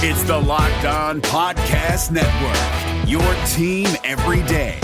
It's the Locked On Podcast Network, your team every day.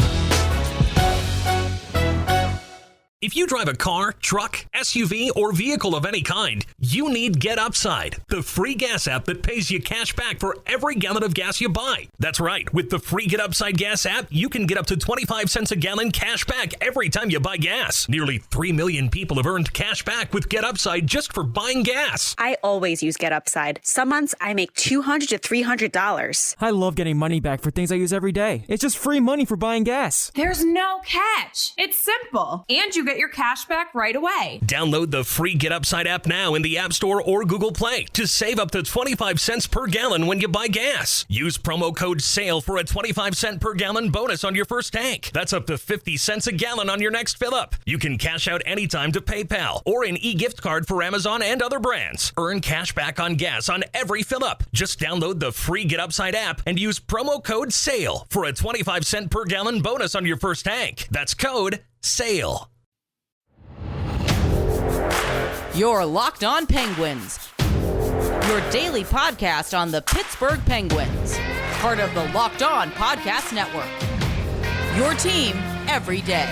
If you drive a car, truck, SUV, or vehicle of any kind, you need Get Upside, the free gas app that pays you cash back for every gallon of gas you buy. That's right. With the free Get Upside gas app, you can get up to 25 cents a gallon cash back every time you buy gas. Nearly 3 million people have earned cash back with Get Upside just for buying gas. I always use Get Upside. Some months I make $200 to $300. I love getting money back for things I use every day. It's just free money for buying gas. There's no catch. It's simple. And you get your cash back right away. Download the free Get Upside app now in the App Store or Google Play to save up to 25 cents per gallon when you buy gas. Use promo code SALE for a 25 cent per gallon bonus on your first tank. That's up to 50 cents a gallon on your next fill up. You can cash out anytime to PayPal or an e-gift card for Amazon and other brands. Earn cash back on gas on every fill up. Just download the free Get Upside app and use promo code SALE for a 25 cent per gallon bonus on your first tank. That's code SALE. You're Locked On Penguins, your daily podcast on the Pittsburgh Penguins, part of the Locked On Podcast Network, your team every day.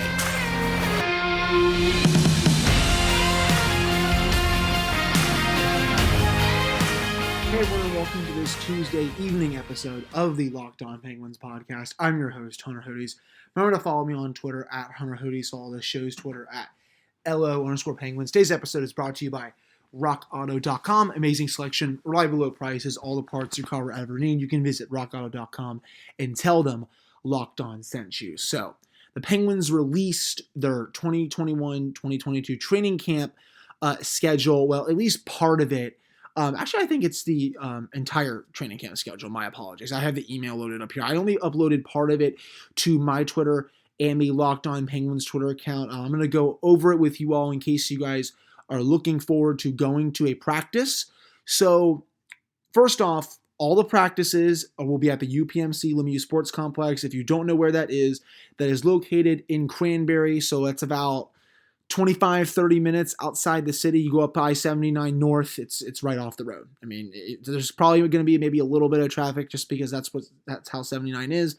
Hey everyone, welcome to this Tuesday evening episode of the Locked On Penguins podcast. I'm your host, Hunter Hodes. Remember to follow me on Twitter at Hunter Hodes, follow the show's Twitter at LO_Penguins. Today's episode is brought to you by RockAuto.com. Amazing selection, reliable low prices, all the parts your car will ever need. You can visit RockAuto.com and tell them Locked On sent you. So, the Penguins released their 2021-2022 training camp schedule. Well, at least part of it. Actually, I think it's the entire training camp schedule. My apologies. I have the email loaded up here. I only uploaded part of it to my Twitter and the Locked On Penguins Twitter account. I'm going to go over it with you all in case you guys are looking forward to going to a practice. So, first off, all the practices will be at the UPMC Lemieux Sports Complex. If you don't know where that is located in Cranberry. So that's about 25-30 minutes outside the city. You go up I-79 north, it's right off the road. I mean, there's probably going to be maybe a little bit of traffic just because that's how 79 is.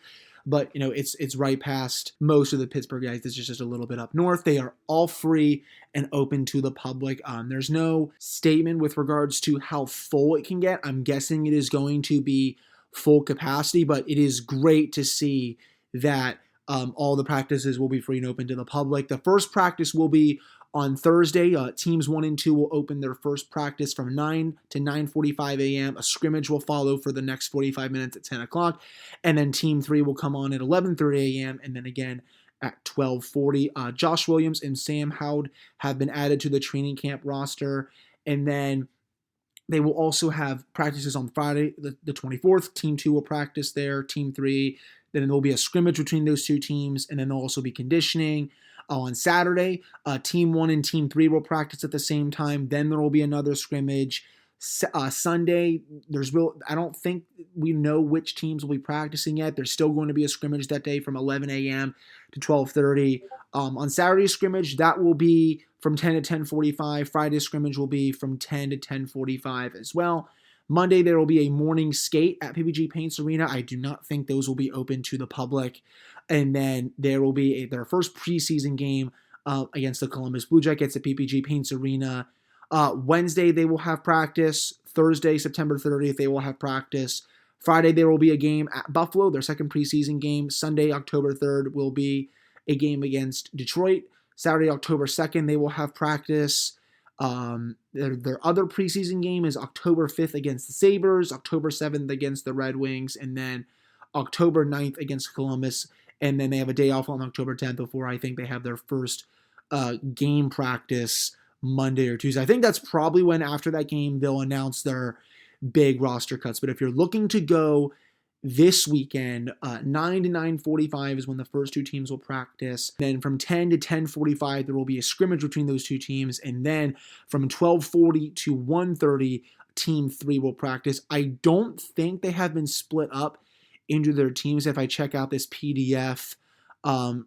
But, you know, it's right past most of the Pittsburgh guys. This is just a little bit up north. They are all free and open to the public. There's no statement with regards to how full it can get. I'm guessing it is going to be full capacity, but it is great to see that all the practices will be free and open to the public. The first practice will be on Thursday. Teams 1 and 2 will open their first practice from 9 to 9:45 a.m. A scrimmage will follow for the next 45 minutes at 10 o'clock. And then Team 3 will come on at 11:30 a.m. and then again at 12:40. Josh Williams and Sam Howd have been added to the training camp roster. And then they will also have practices on Friday, the 24th. Team 2 will practice there. Team 3, then there will be a scrimmage between those two teams. And then there'll also be conditioning. On Saturday, Team 1 and Team 3 will practice at the same time. Then there will be another scrimmage. Sunday, I don't think we know which teams will be practicing yet. There's still going to be a scrimmage that day from 11 a.m. to 12:30. On Saturday's scrimmage, that will be from 10 to 10:45. Friday's scrimmage will be from 10 to 10:45 as well. Monday, there will be a morning skate at PPG Paints Arena. I do not think those will be open to the public. And then there will be their first preseason game against the Columbus Blue Jackets at PPG Paints Arena. Wednesday, they will have practice. Thursday, September 30th, they will have practice. Friday, there will be a game at Buffalo, their second preseason game. Sunday, October 3rd, will be a game against Detroit. Saturday, October 2nd, they will have practice. Their other preseason game is October 5th against the Sabres, October 7th against the Red Wings, and then October 9th against Columbus. And then they have a day off on October 10th before I think they have their first game practice Monday or Tuesday. I think that's probably when after that game they'll announce their big roster cuts. But if you're looking to go this weekend, 9 to 9:45 is when the first two teams will practice. Then from 10 to 10:45, there will be a scrimmage between those two teams. And then from 12:40 to 1:30, Team 3 will practice. I don't think they have been split up into their teams if I check out this PDF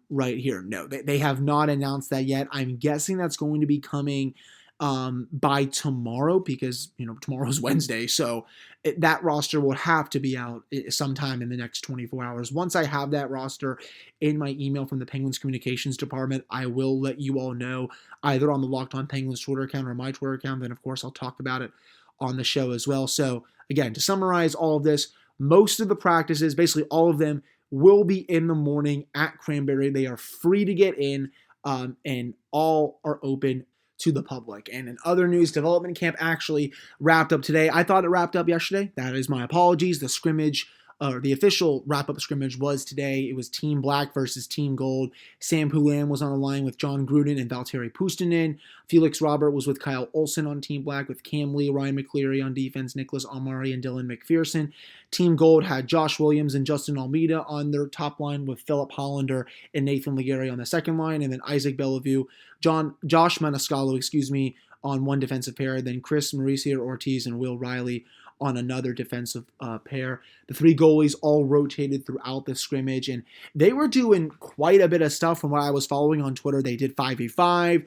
right here. No, they have not announced that yet. I'm guessing that's going to be coming by tomorrow, because tomorrow's Wednesday, so that roster will have to be out sometime in the next 24 hours. Once I have that roster in my email from the Penguins communications department, I will let you all know, either on the Locked On Penguins Twitter account or my Twitter account. Then of course I'll talk about it on the show as well. So again, to summarize all of this, most of the practices, basically all of them, will be in the morning at Cranberry. They are free to get in, and all are open to the public. And in other news, development camp actually wrapped up today. I thought it wrapped up yesterday. That is my apologies. The scrimmage, or the official wrap-up scrimmage, was today. It was Team Black versus Team Gold. Sam Poulin was on the line with John Gruden and Valtteri Puustinen. Felix Robert was with Kyle Olsen on Team Black, with Cam Lee, Ryan McCleary on defense, Nicholas Almari, and Dylan McPherson. Team Gold had Josh Williams and Justin Almeida on their top line, with Philip Hollander and Nathan Legary on the second line, and then Isaac Bellevue, Josh Maniscalco, on one defensive pair, then Chris Mauricio Ortiz and Will Riley on another defensive pair. The three goalies all rotated throughout the scrimmage, and they were doing quite a bit of stuff from what I was following on Twitter. They did 5v5.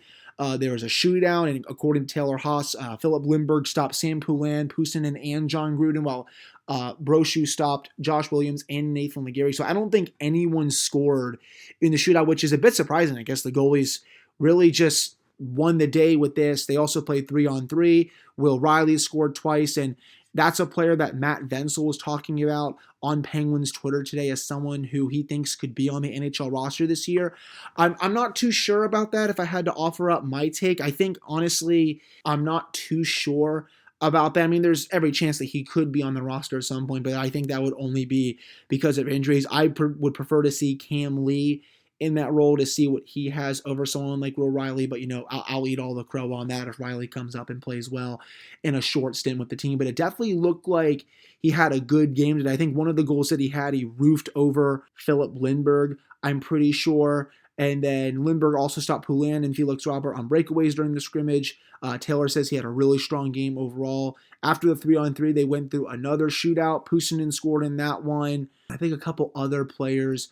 There was a shootout, and according to Taylor Haas, Philip Lindbergh stopped Sam Poulin, Puustinen, and John Gruden, while Brochu stopped Josh Williams and Nathan Legary. So I don't think anyone scored in the shootout, which is a bit surprising. I guess the goalies really just won the day with this. They also played 3-on-3. Will Riley scored twice, and that's a player that Matt Vensel was talking about on Penguins Twitter today as someone who he thinks could be on the NHL roster this year. I'm not too sure about that. If I had to offer up my take, I think, honestly, I'm not too sure about that. I mean, there's every chance that he could be on the roster at some point, but I think that would only be because of injuries. I would prefer to see Cam Lee in that role, to see what he has over someone like Will Riley, but I'll eat all the crow on that if Riley comes up and plays well in a short stint with the team. But it definitely looked like he had a good game today. I think one of the goals that he had, he roofed over Philip Lindbergh, I'm pretty sure. And then Lindbergh also stopped Poulin and Felix Robert on breakaways during the scrimmage. Taylor says he had a really strong game overall. After the 3-on-3, they went through another shootout. Puustinen scored in that one. I think a couple other players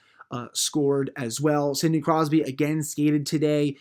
scored as well. Sidney Crosby again skated today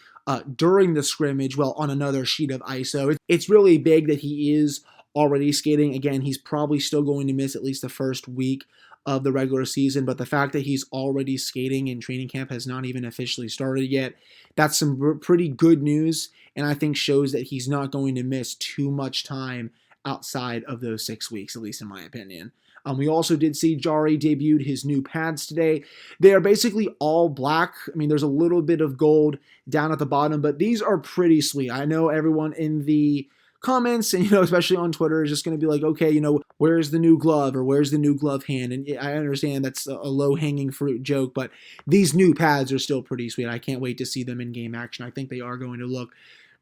during the scrimmage, on another sheet of ice. So it's really big that he is already skating. Again, he's probably still going to miss at least the first week of the regular season, but the fact that he's already skating and training camp has not even officially started yet, that's some pretty good news, and I think shows that he's not going to miss too much time outside of those 6 weeks, at least in my opinion. We also did see Jari debuted his new pads today. They are basically all black. I mean, there's a little bit of gold down at the bottom, but these are pretty sweet. I know everyone in the comments, and especially on Twitter, is just going to be like, okay, where's the new glove, or where's the new glove hand? And I understand that's a low-hanging fruit joke, but these new pads are still pretty sweet. I can't wait to see them in game action. I think they are going to look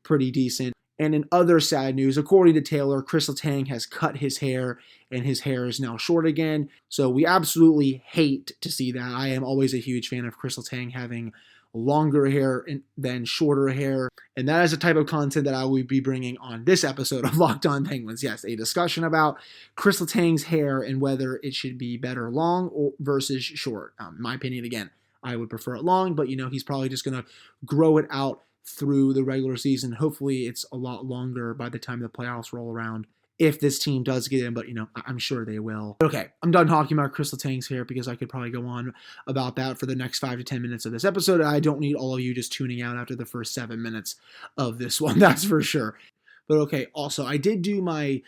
pretty decent. And in other sad news, according to Taylor, Chris Letang has cut his hair, and his hair is now short again. So we absolutely hate to see that. I am always a huge fan of Chris Letang having longer hair than shorter hair. And that is the type of content that I will be bringing on this episode of Locked On Penguins. Yes, a discussion about Chris Letang's hair and whether it should be better long versus short. In my opinion, again, I would prefer it long, but he's probably just going to grow it out through the regular season. Hopefully it's a lot longer by the time the playoffs roll around, if this team does get in, but I'm sure they will. Okay, I'm done talking about Chris Letang's hair, because I could probably go on about that for the next 5 to 10 minutes of this episode. I don't need all of you just tuning out after the first 7 minutes of this one, that's for sure. But okay, also, I did do my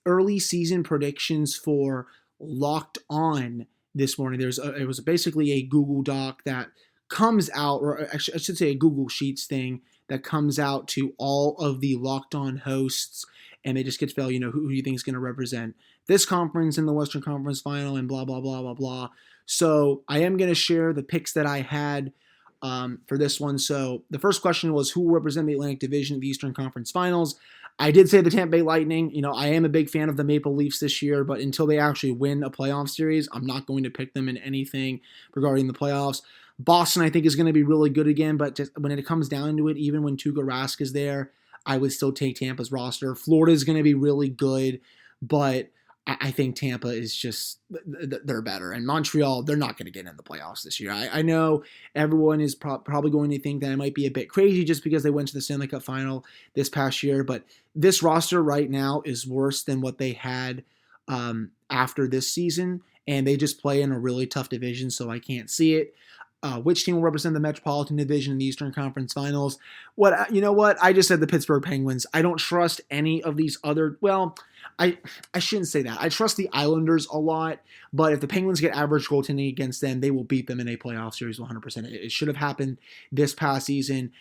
early season predictions for Locked On this morning. It was basically a Google Doc that comes out, or actually I should say a Google Sheets thing that comes out to all of the Locked On hosts, and they just get to tell, who you think is going to represent this conference in the Western Conference Final, and blah, blah, blah, blah, blah. So I am going to share the picks that I had for this one. So the first question was, who will represent the Atlantic Division of the Eastern Conference Finals? I did say the Tampa Bay Lightning. I am a big fan of the Maple Leafs this year, but until they actually win a playoff series, I'm not going to pick them in anything regarding the playoffs. Boston, I think, is going to be really good again, but just when it comes down to it, even when Tuukka Rask is there, I would still take Tampa's roster. Florida is going to be really good, but I think Tampa is just, they're better. And Montreal, they're not going to get in the playoffs this year. I know everyone is probably going to think that it might be a bit crazy just because they went to the Stanley Cup final this past year, but this roster right now is worse than what they had after this season, and they just play in a really tough division, so I can't see it. Which team will represent the Metropolitan Division in the Eastern Conference Finals? You know what? I just said the Pittsburgh Penguins. I don't trust any of these other, well, I shouldn't say that. I trust the Islanders a lot, but if the Penguins get average goaltending against them, they will beat them in a playoff series 100%. It should have happened this past season.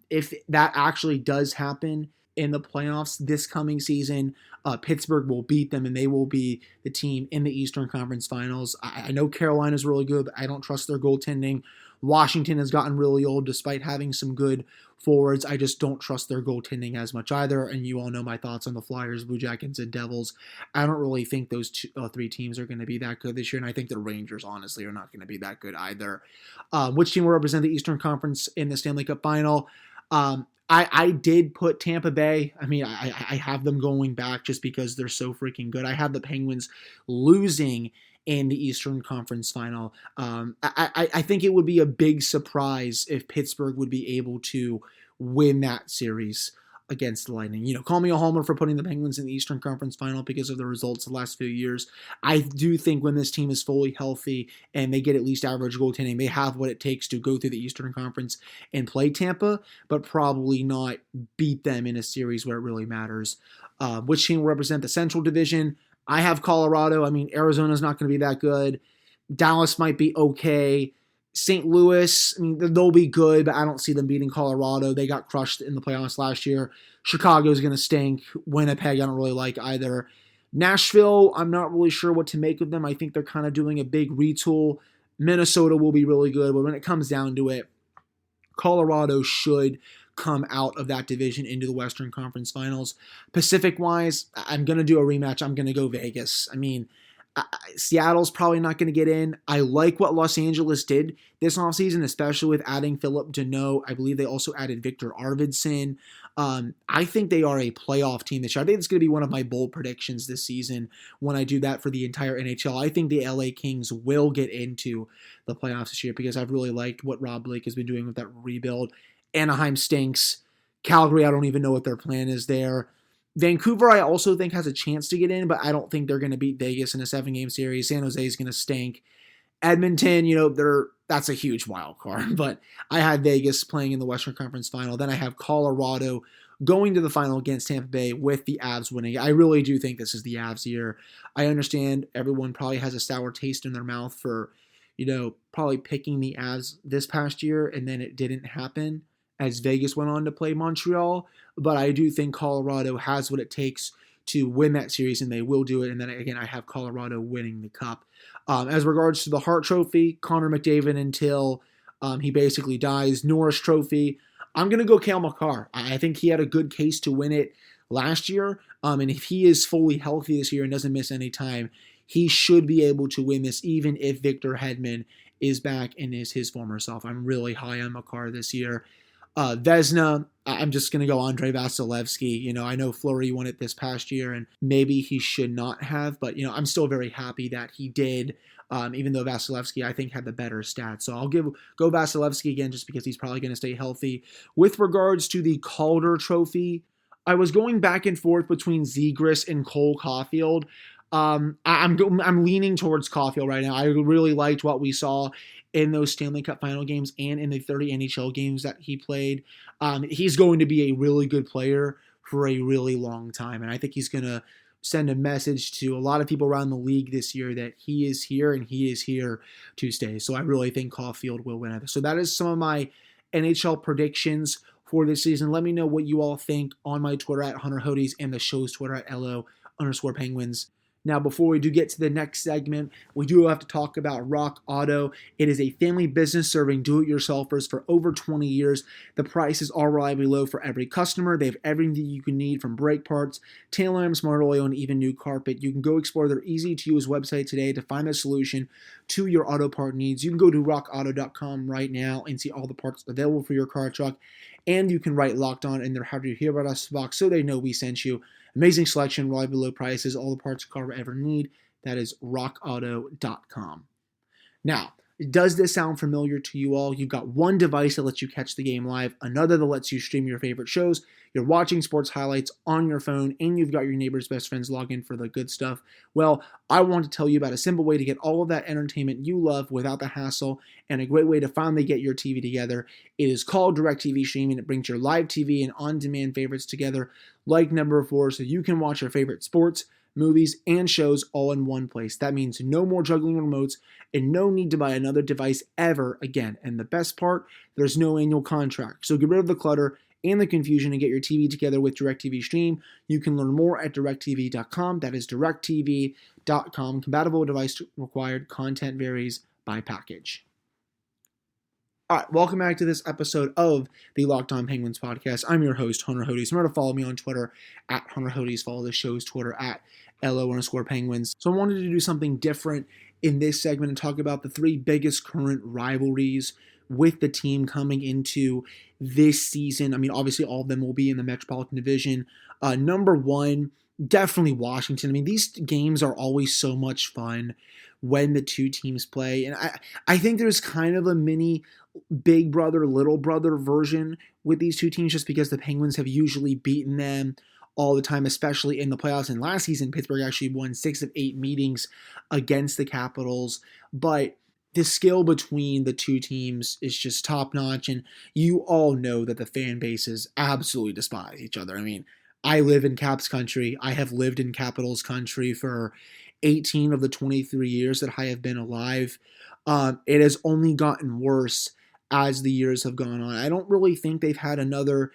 If that actually does happen in the playoffs this coming season, Pittsburgh will beat them, and they will be the team in the Eastern Conference Finals. I know Carolina's really good, but I don't trust their goaltending. Washington has gotten really old despite having some good forwards. I just don't trust their goaltending as much either, and you all know my thoughts on the Flyers, Blue Jackets, and Devils. I don't really think those three teams are going to be that good this year, and I think the Rangers, honestly, are not going to be that good either. Which team will represent the Eastern Conference in the Stanley Cup Final? I did put Tampa Bay. I mean, I have them going back just because they're so freaking good. I have the Penguins losing in the Eastern Conference Final. I think it would be a big surprise if Pittsburgh would be able to win that series against the Lightning. You know, call me a homer for putting the Penguins in the Eastern Conference Final because of the results the last few years. I do think when this team is fully healthy and they get at least average goaltending, they have what it takes to go through the Eastern Conference and play Tampa, but probably not beat them in a series where it really matters. Which team will represent the Central Division? I have Colorado. I mean, Arizona's not going to be that good. Dallas might be okay. St. Louis, I mean, they'll be good, but I don't see them beating Colorado. They got crushed in the playoffs last year. Chicago's going to stink. Winnipeg, I don't really like either. Nashville, I'm not really sure what to make of them. I think they're kind of doing a big retool. Minnesota will be really good, but when it comes down to it, Colorado should come out of that division into the Western Conference Finals. Pacific-wise, I'm going to do a rematch. I'm going to go Vegas. I mean, Seattle's probably not going to get in. I like what Los Angeles did this offseason, especially with adding Philip Deneau. I believe they also added Victor Arvidsson. I think they are a playoff team this year. I think it's going to be one of my bold predictions this season when I do that for the entire NHL. I think the LA Kings will get into the playoffs this year because I've really liked what Rob Blake has been doing with that rebuild. Anaheim stinks. Calgary, I don't even know what their plan is there. Vancouver, I also think, has a chance to get in, but I don't think they're going to beat Vegas in a 7-game series. San Jose is going to stink. Edmonton, you know, that's a huge wild card, but I had Vegas playing in the Western Conference Final. Then I have Colorado going to the final against Tampa Bay with the Avs winning. I really do think this is the Avs year. I understand everyone probably has a sour taste in their mouth for, you know, probably picking the Avs this past year, and then it didn't happen as Vegas went on to play Montreal. But I do think Colorado has what it takes to win that series, and they will do it. And then, again, I have Colorado winning the Cup. As regards to the Hart Trophy, Connor McDavid until he basically dies. Norris Trophy, I'm going to go Cale Makar. I think he had a good case to win it last year. And if he is fully healthy this year and doesn't miss any time, he should be able to win this, even if Victor Hedman is back and is his former self. I'm really high on Makar this year. Vezina, I'm just going to go Andrei Vasilevsky. You know, I know Fleury won it this past year, and maybe he should not have, but, you know, I'm still very happy that he did, even though Vasilevsky, I think, had the better stats. So I'll go Vasilevsky again just because he's probably going to stay healthy. With regards to the Calder Trophy, I was going back and forth between Zegras and Cole Caulfield. I'm leaning towards Caulfield right now. I really liked what we saw in those Stanley Cup final games and in the 30 NHL games that he played. He's going to be a really good player for a really long time, and I think he's going to send a message to a lot of people around the league this year that he is here and he is here to stay. So I really think Caulfield will win it. So that is some of my NHL predictions for this season. Let me know what you all think on my Twitter at Hunter Hodes and the show's Twitter at LO_Penguins. Now, before we do get to the next segment, we do have to talk about Rock Auto. It is a family business serving do-it-yourselfers for over 20 years. The prices are reliably low for every customer. They have everything you can need from brake parts, tail lamps, smart oil, and even new carpet. You can go explore their easy-to-use website today to find a solution to your auto part needs. You can go to rockauto.com right now and see all the parts available for your car or truck. And you can write Locked On in their How Did You Hear About Us box so they know we sent you. Amazing selection, reliably low prices, all the parts a car will ever need. That is rockauto.com. Now, does this sound familiar to you all? You've got one device that lets you catch the game live, another that lets you stream your favorite shows. You're watching sports highlights on your phone, and you've got your neighbor's best friends log in for the good stuff. Well, I want to tell you about a simple way to get all of that entertainment you love without the hassle, and a great way to finally get your TV together. It is called DirecTV Streaming. It brings your live TV and on-demand favorites together like never before, so you can watch your favorite sports, movies, and shows all in one place. That means no more juggling remotes and no need to buy another device ever again. And the best part, there's no annual contract. So get rid of the clutter and the confusion and get your TV together with DirecTV Stream. You can learn more at directtv.com. That is directtv.com. Compatible device required. Content varies by package. All right, welcome back to this episode of the Locked On Penguins podcast. I'm your host, Hunter Hodes. Remember to follow me on Twitter at Hunter Hodes. Follow the show's Twitter at LO_Penguins. So I wanted to do something different in this segment and talk about the three biggest current rivalries with the team coming into this season. I mean, obviously all of them will be in the Metropolitan Division. Number one, definitely Washington. I mean, these games are always so much fun when the two teams play. And I think there's kind of a mini big brother, little brother version with these two teams just because the Penguins have usually beaten them all the time, especially in the playoffs. And last season, Pittsburgh actually won 6 of 8 meetings against the Capitals. But the skill between the two teams is just top-notch, and you all know that the fan bases absolutely despise each other. I mean, I live in Caps country. I have lived in Capitals country for 18 of the 23 years that I have been alive. It has only gotten worse as the years have gone on. I don't really think they've had another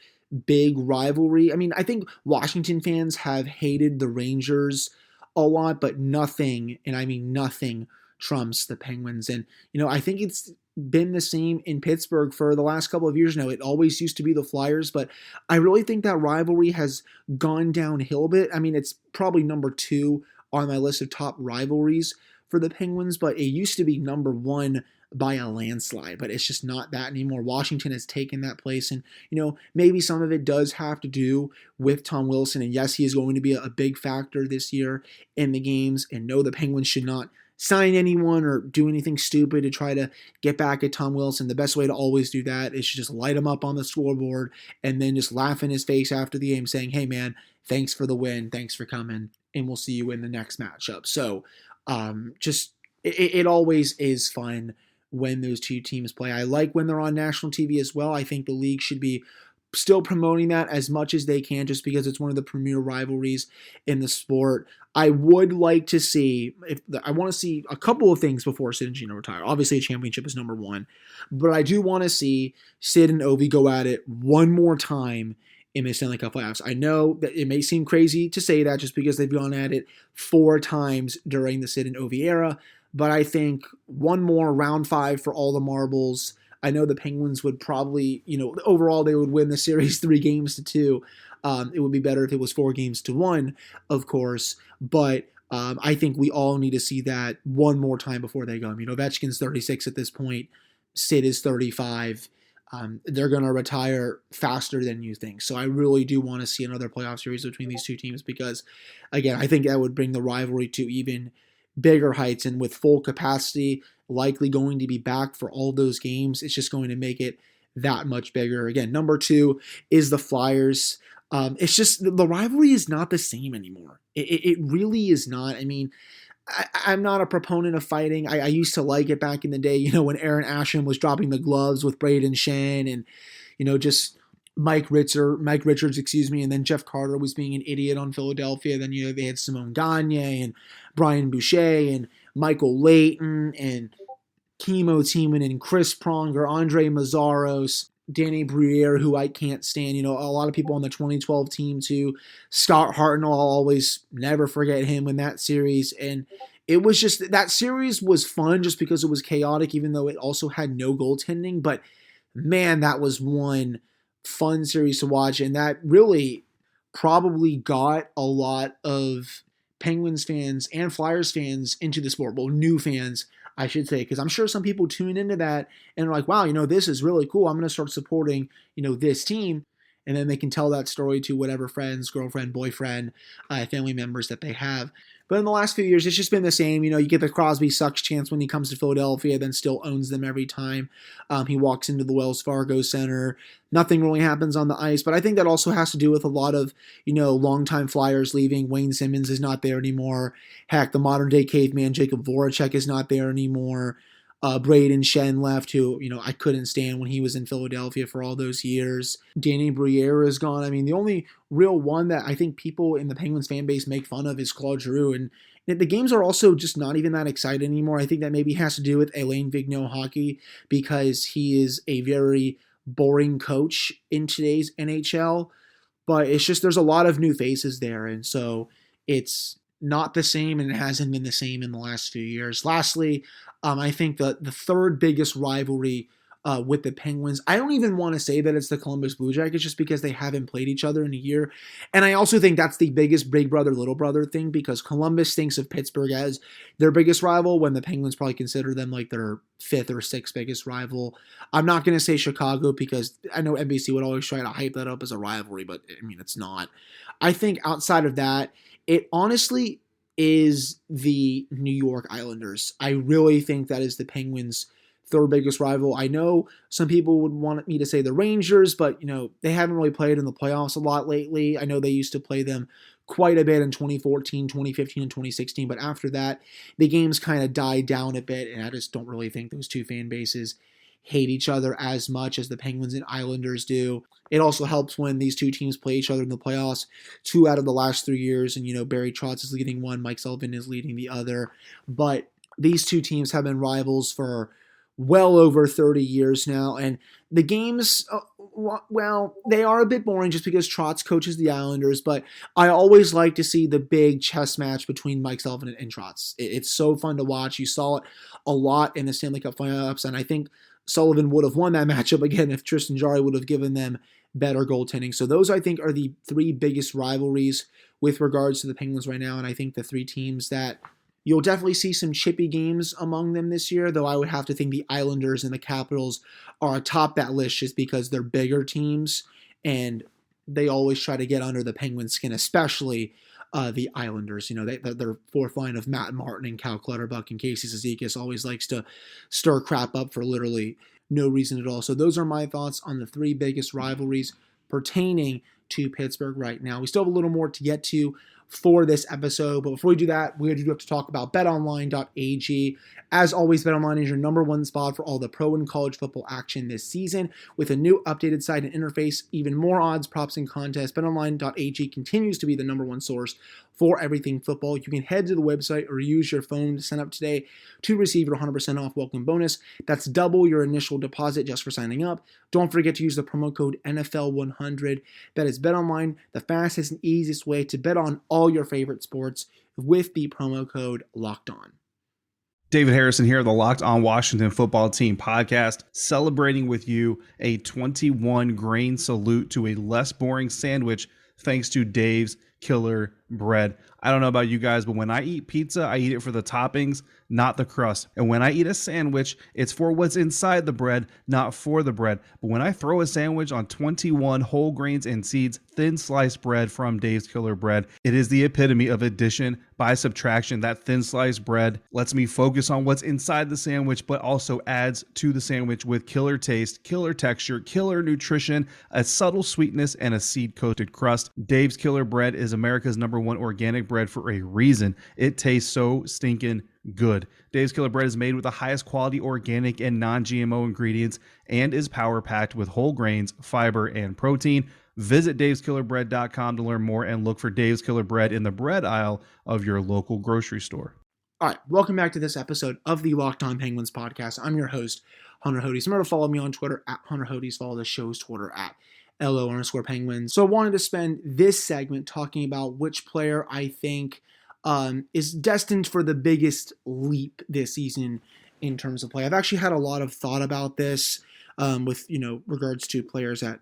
big rivalry. I mean, I think Washington fans have hated the Rangers a lot, but nothing, and I mean nothing, trumps the Penguins. And, you know, I think it's been the same in Pittsburgh for the last couple of years now. It always used to be the Flyers, but I really think that rivalry has gone downhill a bit. I mean, it's probably number 2 on my list of top rivalries for the Penguins, but it used to be number 1 by a landslide, but it's just not that anymore. Washington has taken that place, and, you know, maybe some of it does have to do with Tom Wilson, and yes, he is going to be a big factor this year in the games, and no, the Penguins should not sign anyone or do anything stupid to try to get back at Tom Wilson. The best way to always do that is to just light him up on the scoreboard and then just laugh in his face after the game saying, hey man, thanks for the win, thanks for coming, and we'll see you in the next matchup. So it always is fun when those two teams play. I like when they're on national TV as well. I think the league should be still promoting that as much as they can just because it's one of the premier rivalries in the sport. I would like to see, I want to see a couple of things before Sid and Gino retire. Obviously, a championship is number 1, but I do want to see Sid and Ovi go at it one more time in the Stanley Cup playoffs. I know that it may seem crazy to say that just because they've gone at it 4 times during the Sid and Ovi era, but I think one more round 5 for all the marbles. I know the Penguins would probably, you know, overall they would win the series 3-2. It would be better if it was 4-1, of course, but I think we all need to see that one more time before they go. I mean, Ovechkin's 36 at this point. Sid is 35. They're going to retire faster than you think. So I really do want to see another playoff series between these two teams because, again, I think that would bring the rivalry to even bigger heights, and with full capacity likely going to be back for all those games, it's just going to make it that much bigger. Again, number 2 is the Flyers. It's just the rivalry is not the same anymore. It really is not. I mean, I'm not a proponent of fighting. I used to like it back in the day, you know, when Aaron Asham was dropping the gloves with Braden Shen and, you know, just Mike Richards, and then Jeff Carter was being an idiot on Philadelphia. Then, you know, they had Simone Gagne and Brian Boucher and Michael Layton and Kimo Timonen and Chris Pronger, Andre Mazzaros, Danny Briere, who I can't stand. You know, a lot of people on the 2012 team too. Scott Hartnell, I'll always never forget him in that series. And it was just, that series was fun just because it was chaotic, even though it also had no goaltending. But man, that was one fun series to watch, and that really probably got a lot of Penguins fans and Flyers fans into the sport. Well, new fans, I should say, because I'm sure some people tune into that and are like, wow, you know, this is really cool. I'm going to start supporting, you know, this team. and then they can tell that story to whatever friends, girlfriend, boyfriend, family members that they have. But in the last few years, it's just been the same. You get the Crosby sucks chance when he comes to Philadelphia, then still owns them every time he walks into the Wells Fargo Center. Nothing really happens on the ice, but I think that also has to do with a lot of, longtime Flyers leaving. Wayne Simmons is not there anymore. Heck, the modern-day caveman Jacob Voracek is not there anymore. Braden Shen left, who, I couldn't stand when he was in Philadelphia for all those years. Danny Briere is gone. I mean, the only real one that I think people in the Penguins fan base make fun of is Claude Giroux. And the games are also just not even that exciting anymore. I think that maybe has to do with Alain Vigneault hockey, because he is a very boring coach in today's NHL. But it's just there's a lot of new faces there. And so it's not the same, and it hasn't been the same in the last few years. Lastly, I think the third biggest rivalry with the Penguins, I don't even want to say that it's the Columbus Blue Jackets, just because they haven't played each other in a year. And I also think that's the biggest big brother, little brother thing, because Columbus thinks of Pittsburgh as their biggest rival, when the Penguins probably consider them like their fifth or sixth biggest rival. I'm not going to say Chicago, because I know NBC would always try to hype that up as a rivalry, but I mean, it's not. I think outside of that, it honestly is the New York Islanders. I really think that is the Penguins' third biggest rival. I know some people would want me to say the Rangers, but they haven't really played in the playoffs a lot lately. I know they used to play them quite a bit in 2014, 2015, and 2016, but after that, the games kind of died down a bit, and I just don't really think those two fan bases hate each other as much as the Penguins and Islanders do. It also helps when these two teams play each other in the playoffs 2 out of the last 3 years, and Barry Trotz is leading one, Mike Sullivan is leading the other. But these two teams have been rivals for well over 30 years now, and the games, well, they are a bit boring just because Trotz coaches the Islanders, but I always like to see the big chess match between Mike Sullivan and Trotz. It's so fun to watch. You saw it a lot in the Stanley Cup playoffs, and I think Sullivan would have won that matchup again if Tristan Jarry would have given them better goaltending. So those, I think, are the three biggest rivalries with regards to the Penguins right now, and I think the three teams that you'll definitely see some chippy games among them this year, though I would have to think the Islanders and the Capitals are atop that list just because they're bigger teams, and they always try to get under the Penguins' skin, especially the Islanders. Their fourth line of Matt Martin and Cal Clutterbuck and Casey Cizikas always likes to stir crap up for literally no reason at all. So those are my thoughts on the three biggest rivalries pertaining to Pittsburgh right now. We still have a little more to get to for this episode, but before we do that, we do have to talk about betonline.ag. As always, BetOnline is your number one spot for all the pro and college football action this season. With a new updated site and interface, even more odds, props, and contests, betonline.ag continues to be the number one source for everything football. You can head to the website or use your phone to sign up today to receive your 100% off welcome bonus. That's double your initial deposit just for signing up. Don't forget to use the promo code NFL100. That is BetOnline, the fastest and easiest way to bet on all your favorite sports with the promo code LOCKEDON. David Harrison here, the Locked On Washington Football Team podcast, celebrating with you a 21 grain salute to a less boring sandwich thanks to Dave's Killer Bread. I don't know about you guys, but when I eat pizza, I eat it for the toppings, not the crust. And when I eat a sandwich, it's for what's inside the bread, not for the bread. But when I throw a sandwich on 21 whole grains and seeds, thin sliced bread from Dave's Killer Bread, it is the epitome of addition by subtraction. That thin sliced bread lets me focus on what's inside the sandwich, but also adds to the sandwich with killer taste, killer texture, killer nutrition, a subtle sweetness, and a seed-coated crust. Dave's Killer Bread is America's #1 organic bread for a reason. It tastes so stinking good. Dave's Killer Bread is made with the highest quality organic and non-GMO ingredients and is power-packed with whole grains, fiber, and protein. Visit daveskillerbread.com to learn more and look for Dave's Killer Bread in the bread aisle of your local grocery store. All right, welcome back to this episode of the Locked On Penguins podcast. I'm your host, Hunter Hodes. Remember to follow me on Twitter at Hunter Hodes. Follow the show's Twitter at LO_Penguins. So I wanted to spend this segment talking about which player I think is destined for the biggest leap this season in terms of play. I've actually had a lot of thought about this with regards to players at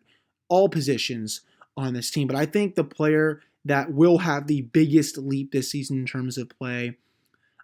all positions on this team, but I think the player that will have the biggest leap this season in terms of play,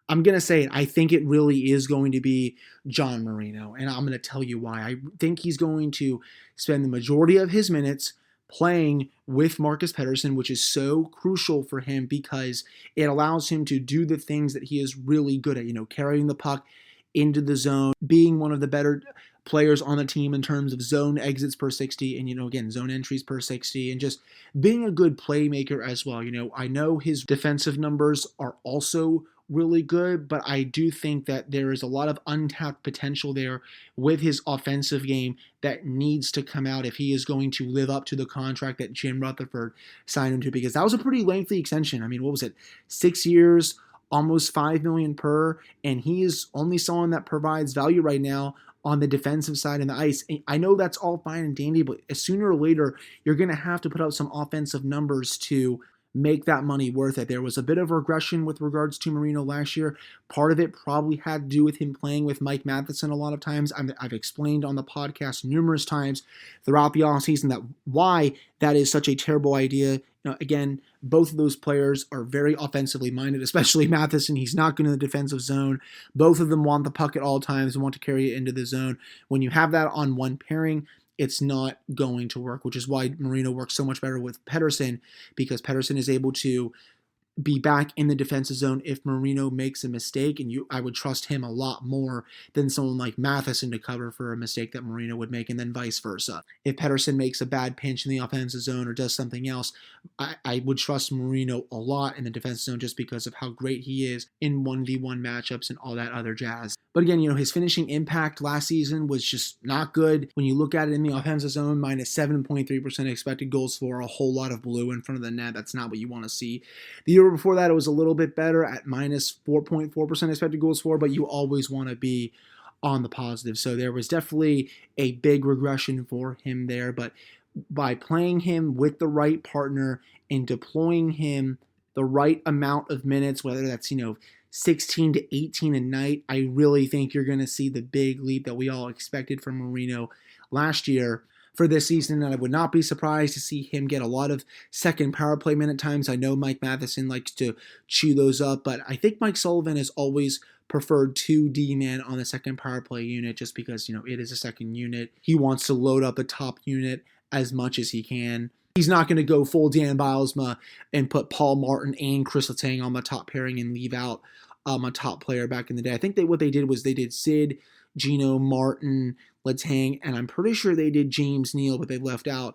I'm going to say it, I think it really is going to be John Marino, and I'm going to tell you why. I think he's going to spend the majority of his minutes playing with Marcus Pettersson, which is so crucial for him because it allows him to do the things that he is really good at, carrying the puck into the zone, being one of the better players on the team in terms of zone exits per 60 and, again, zone entries per 60, and just being a good playmaker as well. I know his defensive numbers are also really good, but I do think that there is a lot of untapped potential there with his offensive game that needs to come out if he is going to live up to the contract that Jim Rutherford signed him to, because that was a pretty lengthy extension. I mean, what was it? 6 years, almost $5 million per, and he is only someone that provides value right now on the defensive side of the ice. I know that's all fine and dandy, but sooner or later, you're going to have to put up some offensive numbers to make that money worth it. There was a bit of regression with regards to Marino last year. Part of it probably had to do with him playing with Mike Matheson a lot of times. I've explained on the podcast numerous times throughout the offseason that why that is such a terrible idea. Again, both of those players are very offensively minded, especially Matheson. He's not good in the defensive zone. Both of them want the puck at all times and want to carry it into the zone. When you have that on one pairing, it's not going to work, which is why Marino works so much better with Pettersson, because Pettersson is able to be back in the defensive zone if Marino makes a mistake, and I would trust him a lot more than someone like Matheson to cover for a mistake that Marino would make, and then vice versa. If Pettersson makes a bad pinch in the offensive zone or does something else, I would trust Marino a lot in the defensive zone just because of how great he is in 1v1 matchups and all that other jazz. But again, his finishing impact last season was just not good. When you look at it in the offensive zone, minus 7.3% expected goals for, a whole lot of blue in front of the net. That's not what you want to see. The year before that, it was a little bit better at minus 4.4% expected goals for, but you always want to be on the positive. So there was definitely a big regression for him there, but by playing him with the right partner and deploying him the right amount of minutes, whether that's, 16 to 18 a night, I really think you're going to see the big leap that we all expected from Marino last year for this season, and I would not be surprised to see him get a lot of second power play minute times. I know Mike Matheson likes to chew those up, but I think Mike Sullivan has always preferred 2 D-man on the second power play unit just because, it is a second unit. He wants to load up a top unit as much as he can. He's not going to go full Dan Bylsma and put Paul Martin and Chris Letang on the top pairing and leave out a top player back in the day. I think what they did was they did Sid, Gino, Martin, Letang, and I'm pretty sure they did James Neal, but they left out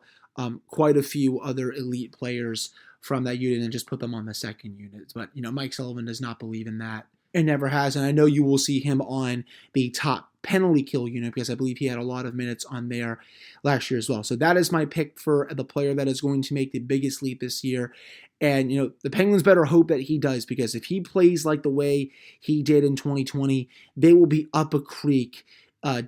quite a few other elite players from that unit and just put them on the second unit. But, Mike Sullivan does not believe in that and never has. And I know you will see him on the top penalty kill unit because I believe he had a lot of minutes on there last year as well. So that is my pick for the player that is going to make the biggest leap this year. And, the Penguins better hope that he does, because if he plays like the way he did in 2020, they will be up a creek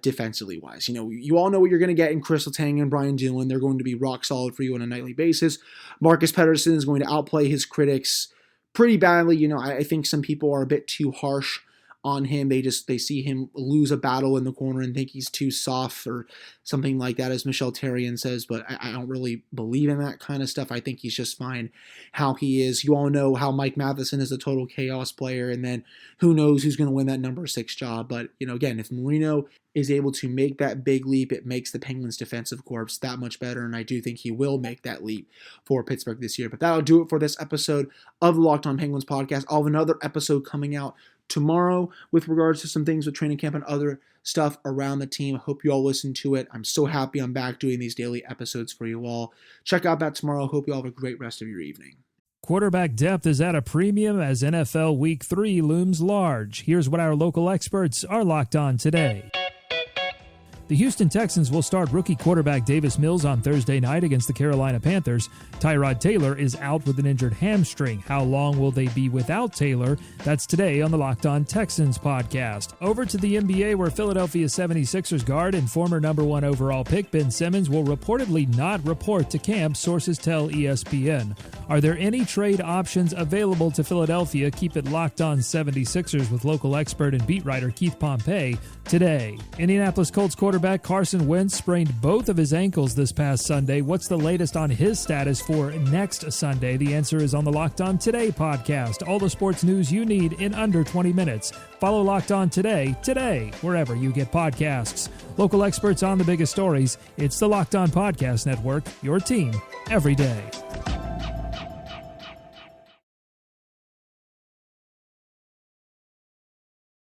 defensively wise. You all know what you're going to get in Chris Letang and Brian Dillon. They're going to be rock solid for you on a nightly basis. Marcus Pettersson is going to outplay his critics pretty badly. I think some people are a bit too harsh on him. They see him lose a battle in the corner and think he's too soft or something like that, as Michel Therrien says, but I don't really believe in that kind of stuff. I think he's just fine how he is. You all know how Mike Matheson is a total chaos player, and then who knows who's going to win that number 6 job. But, again, if Marino is able to make that big leap, it makes the Penguins defensive corps that much better, and I do think he will make that leap for Pittsburgh this year. But that'll do it for this episode of the Locked On Penguins podcast. I'll have another episode coming out tomorrow with regards to some things with training camp and other stuff around the team. I hope you all listen to it. I'm so happy I'm back doing these daily episodes for you all. Check out that tomorrow. Hope you all have a great rest of your evening. Quarterback depth is at a premium as NFL Week 3 looms large. Here's what our local experts are locked on today. The Houston Texans will start rookie quarterback Davis Mills on Thursday night against the Carolina Panthers. Tyrod Taylor is out with an injured hamstring. How long will they be without Taylor? That's today on the Locked On Texans podcast. Over to the NBA, where Philadelphia 76ers guard and former number 1 overall pick Ben Simmons will reportedly not report to camp, sources tell ESPN. Are there any trade options available to Philadelphia? Keep it Locked On 76ers with local expert and beat writer Keith Pompey today. Indianapolis Colts quarterback Carson Wentz sprained both of his ankles this past Sunday. What's the latest on his status for next Sunday? The answer is on the Locked On Today podcast. All the sports news you need in under 20 minutes. Follow Locked On Today, wherever you get podcasts. Local experts on the biggest stories. It's the Locked On Podcast Network, your team every day.